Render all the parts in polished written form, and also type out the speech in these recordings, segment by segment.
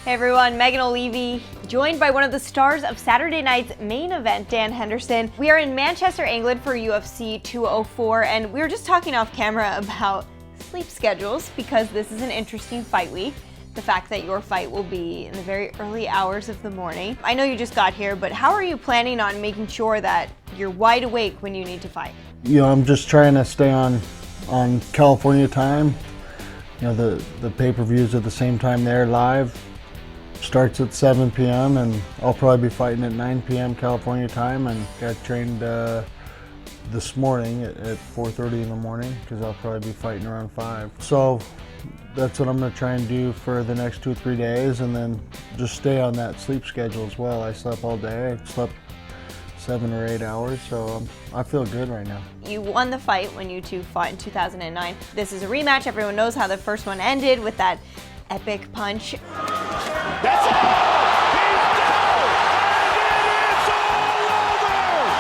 Hey everyone, Megan O'Leary, joined by one of the stars of Saturday night's main event, Dan Henderson. We are in Manchester, England for UFC 204, and we were just talking off camera about sleep schedules because this is an interesting fight week. The fact that your fight will be in the very early hours of the morning. I know you just got here, but how are you planning on making sure that you're wide awake when you need to fight? I'm just trying to stay on California time. The pay-per-views at the same time there live. Starts at 7 p.m. and I'll probably be fighting at 9 p.m. California time, and got trained this morning at 4:30 in the morning because I'll probably be fighting around 5. So that's what I'm going to try and do for the next 2 or 3 days, and then just stay on that sleep schedule as well. I slept all day. I slept 7 or 8 hours, so I feel good right now. You won the fight when you two fought in 2009. This is a rematch. Everyone knows how the first one ended with that epic punch. That's it! He's down! And it is all over!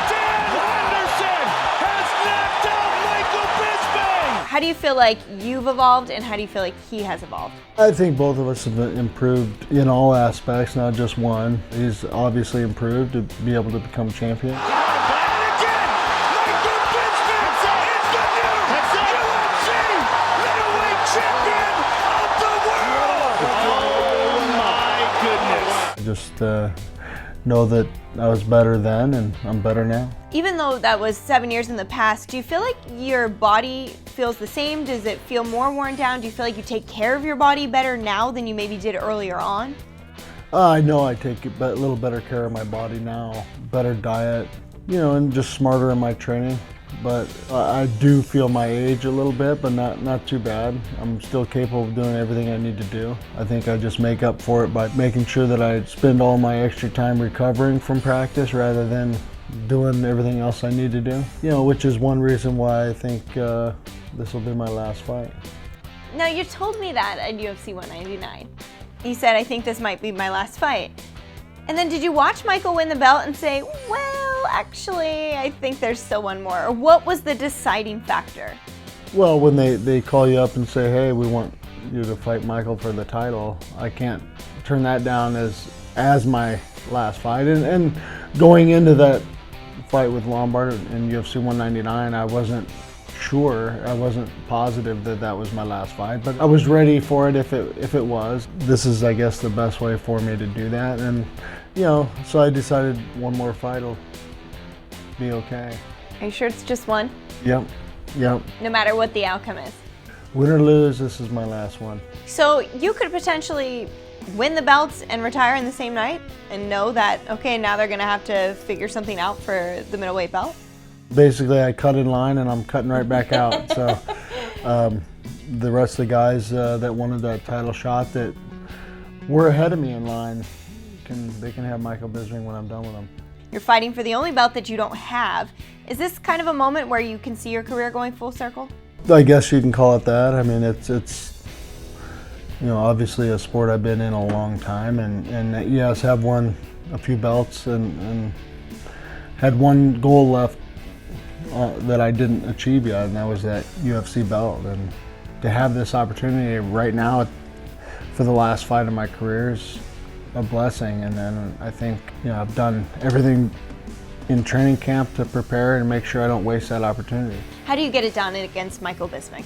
Dan Henderson has knocked out Michael Bisping! How do you feel like you've evolved, and how do you feel like he has evolved? I think both of us have improved in all aspects, not just one. He's obviously improved to be able to become champion. Just know that I was better then and I'm better now. Even though that was 7 years in the past, do you feel like your body feels the same? Does it feel more worn down? Do you feel like you take care of your body better now than you maybe did earlier on? I know I take a little better care of my body now. Better diet, and just smarter in my training. But I do feel my age a little bit, but not too bad. I'm still capable of doing everything I need to do. I think I just make up for it by making sure that I spend all my extra time recovering from practice rather than doing everything else I need to do. Which is one reason why I think this will be my last fight. Now, you told me that at UFC 199. You said, I think this might be my last fight. And then did you watch Michael win the belt and say, well, actually, I think there's still one more? Or what was the deciding factor? Well, when they call you up and say, hey, we want you to fight Michael for the title, I can't turn that down as my last fight. And going into that fight with Lombard in UFC 199, I wasn't sure, I wasn't positive that was my last fight, but I was ready for it if it was. This is, I guess, the best way for me to do that, and so I decided one more fight will be okay. Are you sure it's just one? Yep. No matter what the outcome is? Win or lose, this is my last one. So you could potentially win the belts and retire in the same night and know that, okay, now they're gonna have to figure something out for the middleweight belt? Basically, I cut in line and I'm cutting right back out. So the rest of the guys that wanted that title shot that were ahead of me in line, they can have Michael Bisping when I'm done with them. You're fighting for the only belt that you don't have. Is this kind of a moment where you can see your career going full circle? I guess you can call it that. I mean, it's obviously a sport I've been in a long time, and yes, have won a few belts and had one goal left that I didn't achieve yet, and that was that UFC belt. And to have this opportunity right now for the last fight of my career is a blessing. And then I think I've done everything in training camp to prepare and make sure I don't waste that opportunity. How do you get it done against Michael Bisping?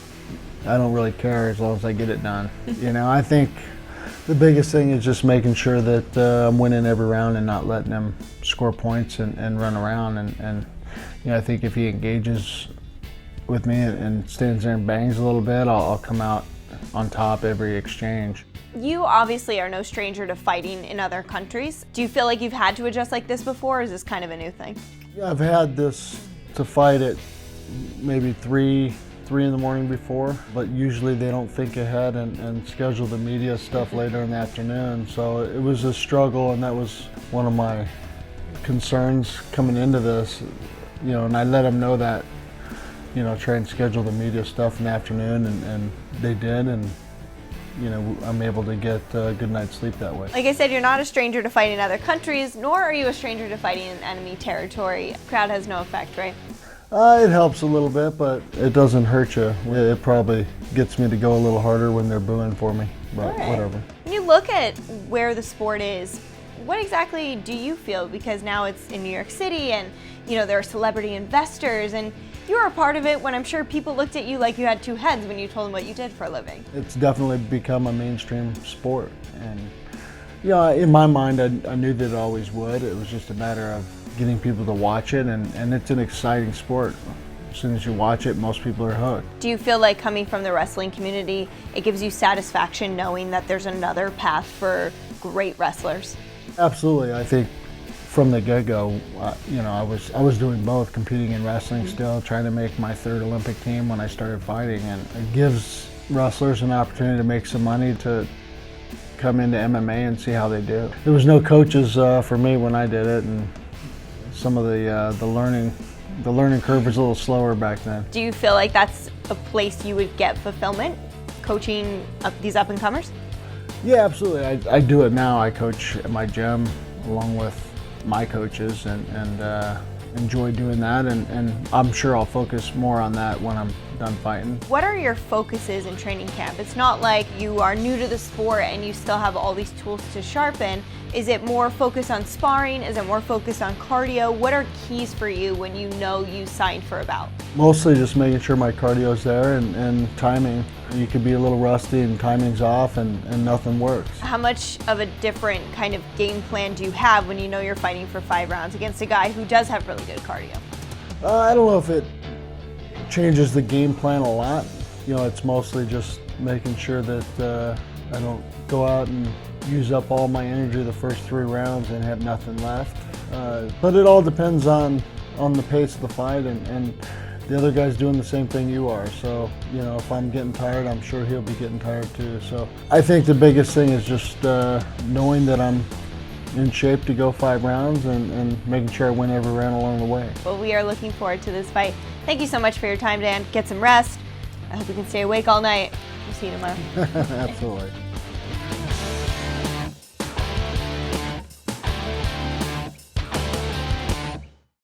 I don't really care as long as I get it done. I think the biggest thing is just making sure that I'm winning every round and not letting him score points and run around. And I think if he engages with me and stands there and bangs a little bit, I'll come out on top every exchange. You obviously are no stranger to fighting in other countries. Do you feel like you've had to adjust like this before, or is this kind of a new thing? Yeah, I've had this to fight at maybe 3 in the morning before, but usually they don't think ahead and schedule the media stuff later in the afternoon. So it was a struggle, and that was one of my concerns coming into this. And I let them know that, try and schedule the media stuff in the afternoon, and they did, and I'm able to get a good night's sleep that way. Like I said, you're not a stranger to fighting in other countries, nor are you a stranger to fighting in enemy territory. Crowd has no effect, right? It helps a little bit, but it doesn't hurt you. It probably gets me to go a little harder when they're booing for me, but whatever. You look at where the sport is, what exactly do you feel? Because now it's in New York City and, you know, there are celebrity investors and you were a part of it when I'm sure people looked at you like you had two heads when you told them what you did for a living. It's definitely become a mainstream sport. And, you know, in my mind, I knew that it always would. It was just a matter of getting people to watch it, and it's an exciting sport. As soon as you watch it, most people are hooked. Do you feel like coming from the wrestling community, it gives you satisfaction knowing that there's another path for great wrestlers? Absolutely. I think from the get-go, you know, I was doing both, competing in wrestling still, trying to make my third Olympic team when I started fighting, and it gives wrestlers an opportunity to make some money to come into MMA and see how they do. There was no coaches for me when I did it, and some of the learning curve was a little slower back then. Do you feel like that's a place you would get fulfillment, coaching these up-and-comers? Yeah, absolutely. I do it now. I coach at my gym along with my coaches and enjoy doing that, and I'm sure I'll focus more on that when I'm done fighting. What are your focuses in training camp? It's not like you are new to the sport and you still have all these tools to sharpen. Is it more focused on sparring? Is it more focused on cardio? What are keys for you when you know you signed for a bout? Mostly just making sure my cardio's there and timing. You could be a little rusty and timing's off and nothing works. How much of a different kind of game plan do you have when you know you're fighting for 5 rounds against a guy who does have really good cardio? I don't know if it changes the game plan a lot. You know, it's mostly just making sure that I don't go out and use up all my energy the first 3 rounds and have nothing left. But it all depends on the pace of the fight, and the other guy's doing the same thing you are. So, you know, if I'm getting tired, I'm sure he'll be getting tired too. So I think the biggest thing is just knowing that I'm in shape to go 5 rounds and making sure I win every round along the way. Well, we are looking forward to this fight. Thank you so much for your time, Dan. Get some rest. I hope you can stay awake all night. We'll see you tomorrow. Absolutely.